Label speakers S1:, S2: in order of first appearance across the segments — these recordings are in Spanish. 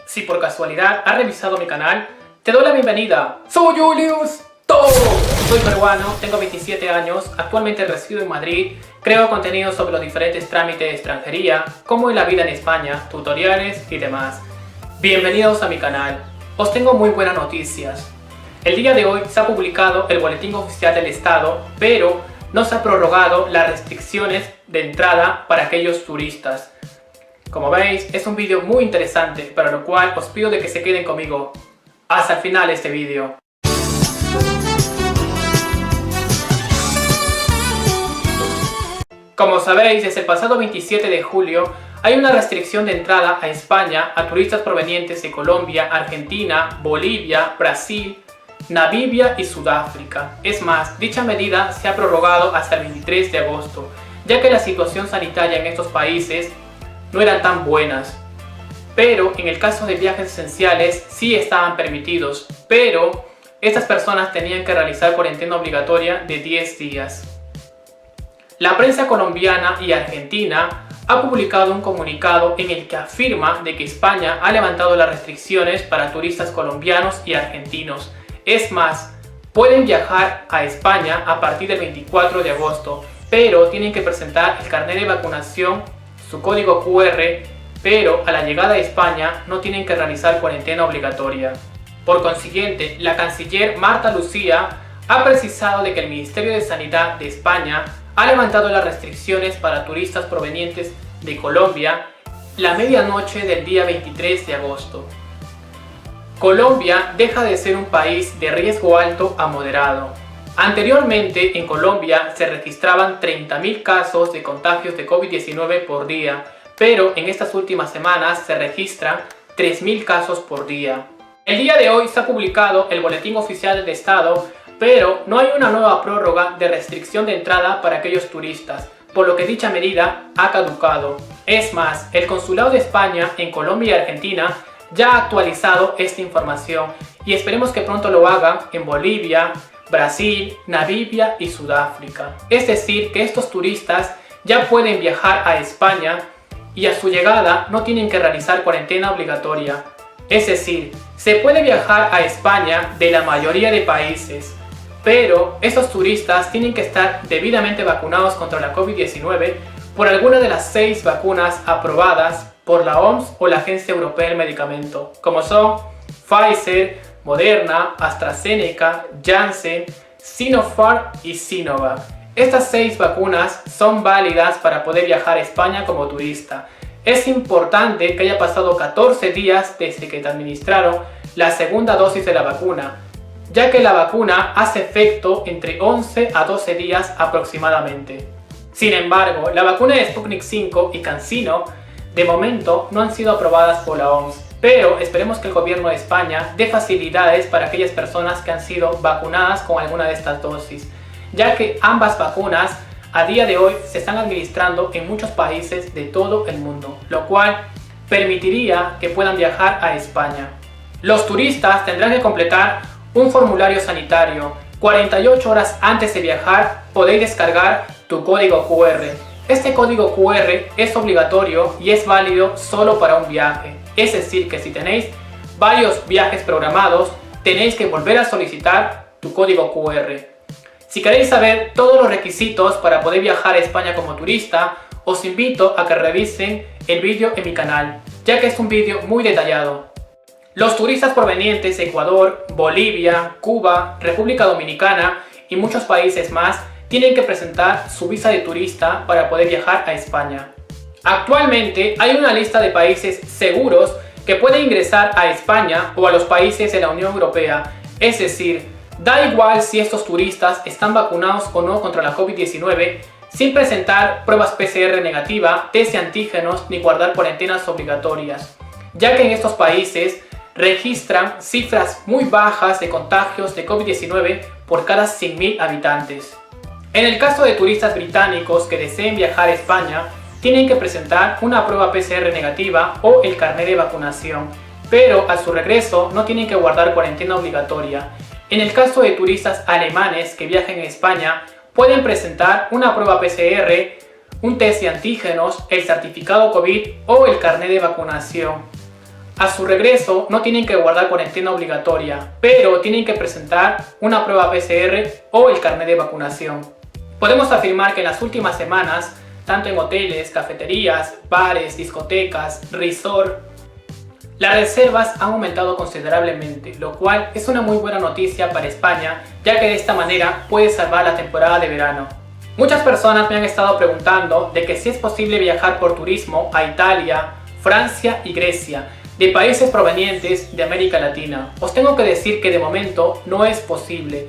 S1: Si por casualidad has revisado mi canal, te doy la bienvenida. Soy Julius To. Soy peruano, tengo 27 años, actualmente resido en Madrid, creo contenido sobre los diferentes trámites de extranjería, como en la vida en España, tutoriales y demás. Bienvenidos a mi canal. Os tengo muy buenas noticias. El día de hoy se ha publicado el Boletín Oficial del Estado, pero no se ha prorrogado las restricciones de entrada para aquellos turistas. Como veis, es un vídeo muy interesante, para lo cual os pido de que se queden conmigo hasta el final de este vídeo. Como sabéis, desde el pasado 27 de julio hay una restricción de entrada a España a turistas provenientes de Colombia, Argentina, Bolivia, Brasil, Namibia y Sudáfrica. Es más, dicha medida se ha prorrogado hasta el 23 de agosto, ya que la situación sanitaria en estos países no eran tan buenas. Pero en el caso de viajes esenciales sí estaban permitidos, pero estas personas tenían que realizar cuarentena obligatoria de 10 días. La prensa colombiana y argentina ha publicado un comunicado en el que afirma de que España ha levantado las restricciones para turistas colombianos y argentinos. Es más, pueden viajar a España a partir del 24 de agosto, pero tienen que presentar el carnet de vacunación, su código QR, pero a la llegada a España no tienen que realizar cuarentena obligatoria. Por consiguiente, la canciller Marta Lucía ha precisado de que el Ministerio de Sanidad de España ha levantado las restricciones para turistas provenientes de Colombia la medianoche del día 23 de agosto. Colombia deja de ser un país de riesgo alto a moderado. Anteriormente, en Colombia se registraban 30.000 casos de contagios de COVID-19 por día, pero en estas últimas semanas se registran 3.000 casos por día. El día de hoy se ha publicado el Boletín Oficial del Estado, pero no hay una nueva prórroga de restricción de entrada para aquellos turistas, por lo que dicha medida ha caducado. Es más, el Consulado de España en Colombia y Argentina ya ha actualizado esta información y esperemos que pronto lo hagan en Bolivia, Brasil, Namibia y Sudáfrica. Es decir, que estos turistas ya pueden viajar a España y a su llegada no tienen que realizar cuarentena obligatoria. Es decir, se puede viajar a España de la mayoría de países, pero estos turistas tienen que estar debidamente vacunados contra la COVID-19 por alguna de las 6 vacunas aprobadas por la OMS o la Agencia Europea del Medicamento, como son Pfizer, Moderna, AstraZeneca, Janssen, Sinopharm y Sinovac. Estas 6 vacunas son válidas para poder viajar a España como turista. Es importante que haya pasado 14 días desde que te administraron la segunda dosis de la vacuna, ya que la vacuna hace efecto entre 11 a 12 días aproximadamente. Sin embargo, la vacuna de Sputnik 5 y CanSino de momento no han sido aprobadas por la OMS, pero esperemos que el gobierno de España dé facilidades para aquellas personas que han sido vacunadas con alguna de estas dosis, ya que ambas vacunas a día de hoy se están administrando en muchos países de todo el mundo, lo cual permitiría que puedan viajar a España. Los turistas tendrán que completar un formulario sanitario. 48 horas antes de viajar podéis descargar tu código QR. Este código QR es obligatorio y es válido solo para un viaje. Es decir, que si tenéis varios viajes programados, tenéis que volver a solicitar tu código QR. Si queréis saber todos los requisitos para poder viajar a España como turista, os invito a que revisen el vídeo en mi canal, ya que es un vídeo muy detallado. Los turistas provenientes de Ecuador, Bolivia, Cuba, República Dominicana y muchos países más tienen que presentar su visa de turista para poder viajar a España. Actualmente hay una lista de países seguros que pueden ingresar a España o a los países de la Unión Europea. Es decir, da igual si estos turistas están vacunados o no contra la COVID-19, sin presentar pruebas PCR negativa, test de antígenos ni guardar cuarentenas obligatorias, ya que en estos países registran cifras muy bajas de contagios de COVID-19 por cada 100.000 habitantes. En el caso de turistas británicos que deseen viajar a España, tienen que presentar una prueba PCR negativa o el carnet de vacunación, pero a su regreso no tienen que guardar cuarentena obligatoria. En el caso de turistas alemanes que viajen a España, pueden presentar una prueba PCR, un test de antígenos, el certificado COVID o el carnet de vacunación. A su regreso no tienen que guardar cuarentena obligatoria, pero tienen que presentar una prueba PCR o el carnet de vacunación. Podemos afirmar que en las últimas semanas, tanto en hoteles, cafeterías, bares, discotecas, resort, las reservas han aumentado considerablemente, lo cual es una muy buena noticia para España, ya que de esta manera puede salvar la temporada de verano. Muchas personas me han estado preguntando de que si es posible viajar por turismo a Italia, Francia y Grecia, de países provenientes de América Latina. Os tengo que decir que de momento no es posible,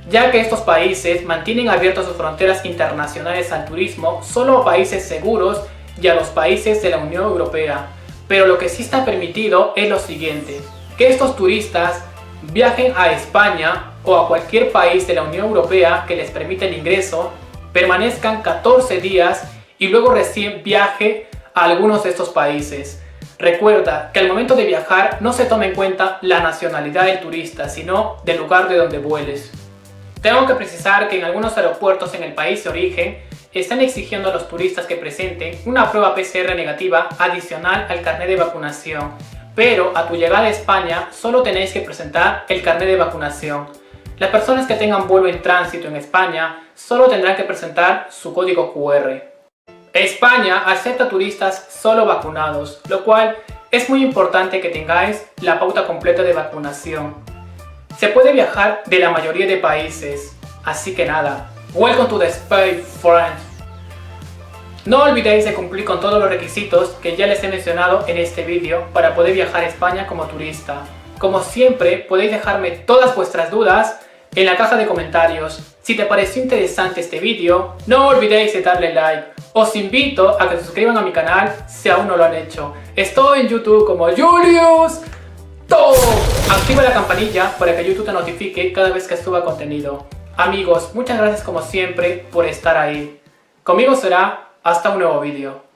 S1: ya que estos países mantienen abiertas sus fronteras internacionales al turismo solo a países seguros y a los países de la Unión Europea. Pero lo que sí está permitido es lo siguiente, que estos turistas viajen a España o a cualquier país de la Unión Europea que les permita el ingreso, permanezcan 14 días y luego recién viaje a algunos de estos países. Recuerda que al momento de viajar no se toma en cuenta la nacionalidad del turista, sino del lugar de donde vueles. Tengo que precisar que en algunos aeropuertos en el país de origen están exigiendo a los turistas que presenten una prueba PCR negativa adicional al carnet de vacunación, pero a tu llegada a España solo tenéis que presentar el carnet de vacunación. Las personas que tengan vuelo en tránsito en España solo tendrán que presentar su código QR. España acepta turistas solo vacunados, lo cual es muy importante que tengáis la pauta completa de vacunación. Se puede viajar de la mayoría de países, así que nada, welcome to the space, friends. No olvidéis de cumplir con todos los requisitos que ya les he mencionado en este vídeo para poder viajar a España como turista. Como siempre, podéis dejarme todas vuestras dudas en la caja de comentarios. Si te pareció interesante este vídeo, no olvidéis de darle like. Os invito a que se suscriban a mi canal si aún no lo han hecho. Estoy en YouTube como Julius Top. Activa la campanilla para que YouTube te notifique cada vez que suba contenido. Amigos, muchas gracias como siempre por estar ahí. Conmigo será hasta un nuevo vídeo.